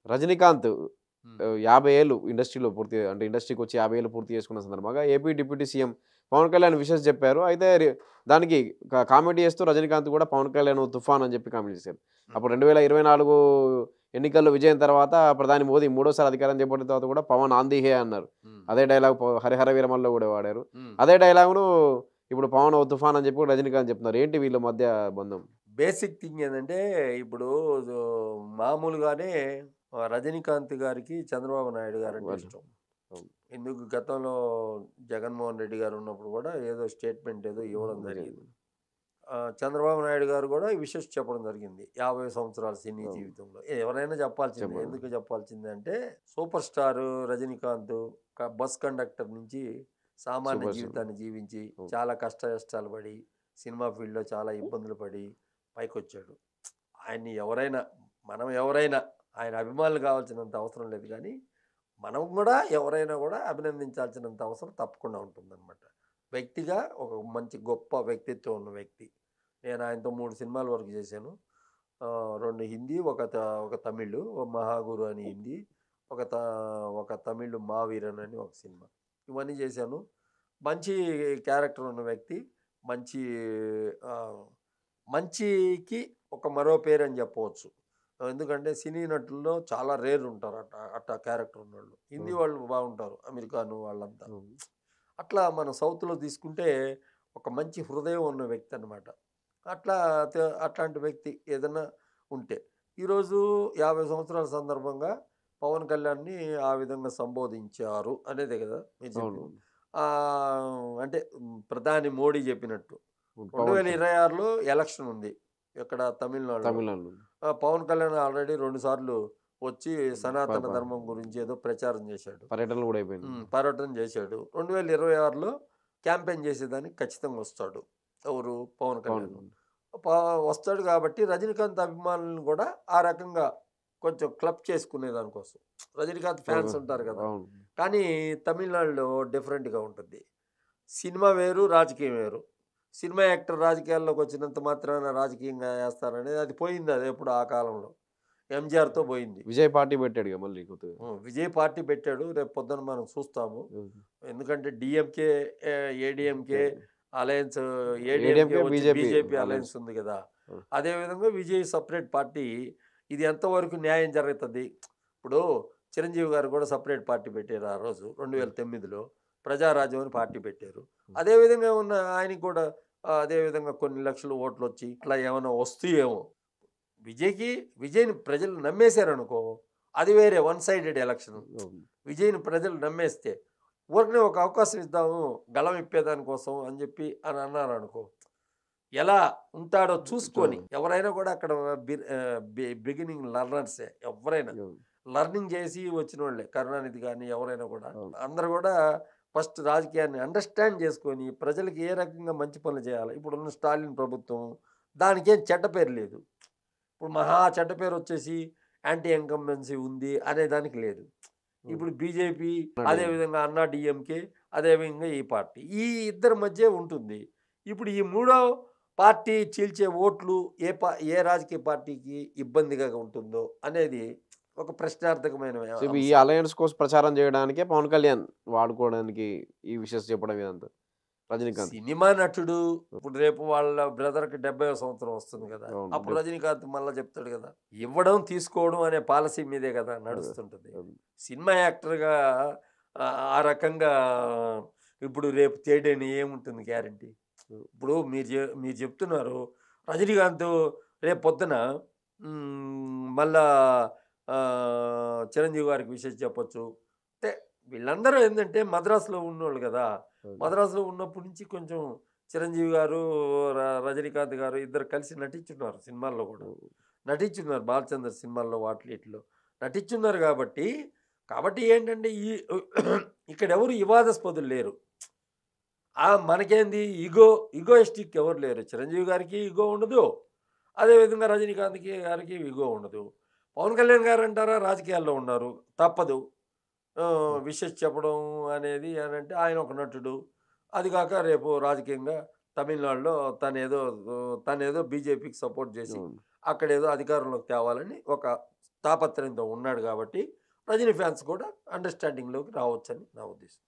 రజనీకాంత్ హ్మ్. 50 ఏళ్ళు ఇండస్ట్రీలో పూర్తి అంటే ఇండస్ట్రీకొచ్చి 50 ఏళ్ళు పూర్తి చేసుకున్న సందర్భంగా AP deputy CM Pawan Kalyan wishes చెప్పారు. అయితే దానికి కామెంట్ చేస్తూ రజనీకాంత్ కూడా పవన్ కళ్యాణ్ తుఫాన్ అని చెప్పి కామెంట్ చేశారు. హ్మ్. అప్పుడు 2024 ఎన్నికల్లో విజయం తర్వాత ప్రధాని మోదీ మూడోసారి అధికారం చేపట్టిన తర్వాత కూడా పవన్ ఆన్ ది హే అన్నారు. హ్మ్. అదే డైలాగ్ 'హరిహర వీరమల్లులో' కూడా వాడారు. హ్మ్. అదే డైలాగ్‌ను ఇప్పుడు పవన్ ఓ తుఫాన్ అని చెప్పి కూడా రజనీకాంత్ చెప్తున్నారు. ఏంటి వీళ్ళ మధ్య బంధం? బేసిక్ థింగ్ ఏందంటే, ఇప్పుడు జో మామూలుగానే 'రజనీకాంత్' గారికి 'చంద్రబాబు నాయుడు' గారంటే వాళ్ళు ఇష్టం. అవును. ఎందుకు గతంలో 'జగన్మోహన్ రెడ్డి' గారు ఉన్నప్పుడు గూడా ఏదో స్టేట్మెంట్ ఏదో ఇవ్వడం జరిగింది. నిజంగా. 'చంద్రబాబు నాయుడు' గారు గూడా ఈ విషెస్ చెప్పడం జరిగింది. 50 సంవత్సరాల సినీ అవును. జీవితంలో. ఎవరైనా చెప్పాల్సిందే. చెప్పండి. ఎందుకు చెప్పాల్సిందే అంటే, super star 'Rajinikanth' bus conductor నుంచి సామాన్య సూపర్ స్టార్. జీవితాన్ని జీవించి, అవును. చాలా కష్ట కష్టాలు పడి, సినిమా ఫీల్డ్‌లో చాలా ఇబ్బందులు పడి పైకొచ్చాడు. ఆయన్ని ఎవరైనా, మనం ఎవరైనా ఆయన అభిమానులు కావాల్సినంత అవసరం లేదు గానీ, మనం గూడా ఎవరైనా గూడా అభినందించాల్సినంత అవసరం తప్పకుండా ఉంటుందనమాట. వ్యక్తిగా ఒక మంచి గొప్ప వ్యక్తిత్వం ఉన్న వ్యక్తి. నేను ఆయనతో 3 సినిమాలు వరకు చేశాను. 2 హిందీ, ఒక తమిళ్. 'మహాగురు' అని హిందీ, ఒక త ఒక తమిళ్ 'మావీరన్' అని ఒక సినిమా. ఇవన్నీ చేశాను. మంచి క్యారెక్టర్ ఉన్న వ్యక్తి. మంచి ఆహ్, మంచికి ఒక మరో పేరని చెప్పవచ్చు. ఎందుకంటే సినీ నటుల్లో చాలా రేర్ ఉంటారు అట్టా క్యారెక్టర్ ఉన్నోళ్ళు. హిందీ అవును. వాళ్ళు బాగుంటారు. అమీర్ ఖాన్ వాళ్ళంతా. అవును. అట్లా మనం సౌత్‌లో తీసుకుంటే ఒక మంచి హృదయం ఉన్న వ్యక్తి అన్నమాట. అట్లా అట్లాంటి వ్యక్తి ఏదన్నా ఉంటే. ఈరోజు 50 సంవత్సరాల సందర్భంగా పవన్ కళ్యాణ్‌ని ఆ విధంగా సంబోధించారు అనేదే గదా! మీరు అవును. చెప్పింది. అంటే ప్రధాని మోడీ చెప్పినట్టు. పవన్ సార్ 2026లో ఎలక్షన్ ఉంది. ఎక్కడ తమిళనాడులో. తమిళనాడులో. పవన్ కళ్యాణ్ ఆల్రెడీ 2 సార్లు వచ్చి ప సనాతన ప ధర్మం గురించి ఏదో ప్రచారం చేశాడు. పర్యటనలు గూడా అయిపోయినాయి. పర్యటన చేశాడు. 2026లో క్యాంపెయిన్ చేసేదానికి ఖచ్చితంగా వస్తాడు. ఎవరు? పవన్ పవన్ కళ్యాణ్. ప వస్తాడు కాబట్టి రజనీకాంత్ అభిమానులను గూడా ఆ రకంగా కొంచెం క్లబ్ చేసుకునే దానికోసం. రజనీకాంత్ ఫ్యాన్స్ ఉంటారు గదా! అవును. కానీ తమిళనాడులో డిఫరెంట్‌గా ఉంటుంది. సినిమా వేరు, రాజకీయం వేరు. సినిమా యాక్టర్ రాజకీయాల్లోకొచ్చినంత మాత్రాన రాజకీయంగా ఏస్తారనేది అది పోయింది అదెప్పుడో ఆ కాలంలో. ఎంజీఆర్‌తో పోయింది. విజయ్ పార్టీ పెట్టాడుగా మళ్ళీ కొత్తగా. విజయ్ పార్టీ పెట్టాడు. రేపు పొద్దున మనం చూస్తాము. హ్మ్. ఎందుకంటే DMK, ADMK alliance, ADMK ADMK, వచ్చి బీజేపీ బీజేపీ అలయన్స్. అలయన్స్ ఉంది గదా! ఆ! అదే విధంగా విజయ్ సెపరేట్ పార్టీ. ఇది ఎంతవరకు న్యాయం జరుగుతది? ఇప్పుడు చిరంజీవి గారు గూడా సెపరేట్ పార్టీ పెట్టారు ఆ రోజు హ్మ్. 2009లో. ప్రజారాజ్యం అని పార్టీ పెట్టారు. హ్మ్. అదే విధంగా ఉన్న ఆయనకి కూడా అదే విధంగా కొన్ని లక్షల ఓట్లొచ్చి అట్లా ఏమన్నా వస్తాయేమో! విజయ్‌కి విజయ్‌ని ప్రజలు నమ్మేసారనుకో, అది వేరే వన్ సైడెడ్ ఎలక్షను. అవును. విజయ్‌ని ప్రజలు నమ్మేస్తే, ఊరికనే ఒక అవకాశం ఇద్దాము, గళం ఇప్పేదాని కోసం అని జెప్పి అని అన్నారనుకో, ఎలా ఉంటాడో చూసుకొని అవును. ఎవరైనా గూడా అక్కడ బిగినింగ్ లెర్నర్సే ఎవ్వరైనా. అవును. లెర్నింగ్ జేసి వచ్చినోళ్ళే. కరుణానిధి గాని ఎవరైనా గూడా. అవును. అందరూ గూడా ఫస్ట్ రాజకీయాన్ని అండర్‌స్టాండ్ జేసుకొని, ప్రజలకి ఏ రకంగా మంచి పనులు జేయాలి. ఇప్పుడున్న స్టాలిన్ ప్రభుత్వం దానికేం చెడ్డ పేరు లేదు. ఇప్పుడు మహా చెడ్డ పేరొచ్చేసి యాంటీ ఇన్కంబెన్సీ ఉంది అనే దానికి లేదు. హ్మ్. ఇప్పుడు బీజేపీ, అవునండి. అదే విధంగా అన్నా డీఎంకే, అదే విధంగా ఈ పార్టీ. ఈ ఇద్దరి మధ్యే ఉంటుంది. ఇప్పుడు ఈ మూడో పార్టీ చీల్చే ఓట్లు ఏ రాజకీయ పార్టీకి ఇబ్బందిగా ఉంటుందో అనేది ఒక ప్రశ్నార్థకమైన సో, ఈ అంశం. అలయన్స్ కోసం ప్రచారం చేయడానికే పవన్ కళ్యాణ్ వాడుకోవడానికి ఈ విషెస్ చెప్పడం ఇదంతా. రజనీకాంత్. సినిమా నటుడు. ఇప్పుడు రేపు వాళ్ళ బ్రదర్‌కి 70వ సంవత్సరం వస్తుంది గదా! అవును. అప్పుడు రజనీకాంత్ మళ్ళా చెప్తాడు గదా! ఇవ్వడం, తీసుకోవడం అనే పాలిసీ మీదే గదా అదే. నడుస్తుంటది. అది. సినిమా యాక్టర్‌గా ఆ రకంగా ఇప్పుడు రేపు తేడని ఏముంటుంది గ్యారంటీ? హ్మ్. ఇప్పుడు మీరు చెప్తున్నారు. రజనీకాంత్ రేపు పొద్దున మళ్ళా చిరంజీవి గారికి విషెస్ చెప్పొచ్చు. అంటే వీళ్ళందరూ ఏందంటే మద్రాసులో ఉన్నోళ్ళు గదా! అవును. మద్రాసులో ఉన్నప్పటి నుంచి కొంచెం చిరంజీవి గారు, రజనీకాంత్ గారు ఇద్దరు కలిసి నటించున్నారు సినిమాల్లో గూడా. హ్మ్. నటించున్నారు 'బాలచందర్' సినిమాల్లో వాటిలో ఈటిలో. నటించున్నారు కాబట్టి ఏంటంటే ఇక్కడెవరు వివాదాస్పదులు లేరు. మనకేంది ఇగోయిస్టిక్ ఎవరు లేరు. చిరంజీవి గారికి ఇగో ఉండదు. అదే విధంగా రజనీకాంత్‌కి గారికి ఇగో ఉండదు. పవన్ కళ్యాణ్ గారంటారా రాజకీయాల్లో ఉన్నారు. తప్పదు. హ్మ్. విషెస్ చెప్పడం అనేది అనంటే ఆయన ఒక నటుడు. అది గాక రేపు రాజకీయంగా తమిళనాడులో తనేదో బీజేపీకి సపోర్ట్ జేసి అవును. అక్కడేదో అధికారంలోకి తేవాలని ఒక తాపత్రయంతో ఉన్నాడు కాబట్టి రజనీ ఫ్యాన్స్ కూడా అండర్స్టాండింగ్లోకి రావచ్చని నా ఉద్దేశం.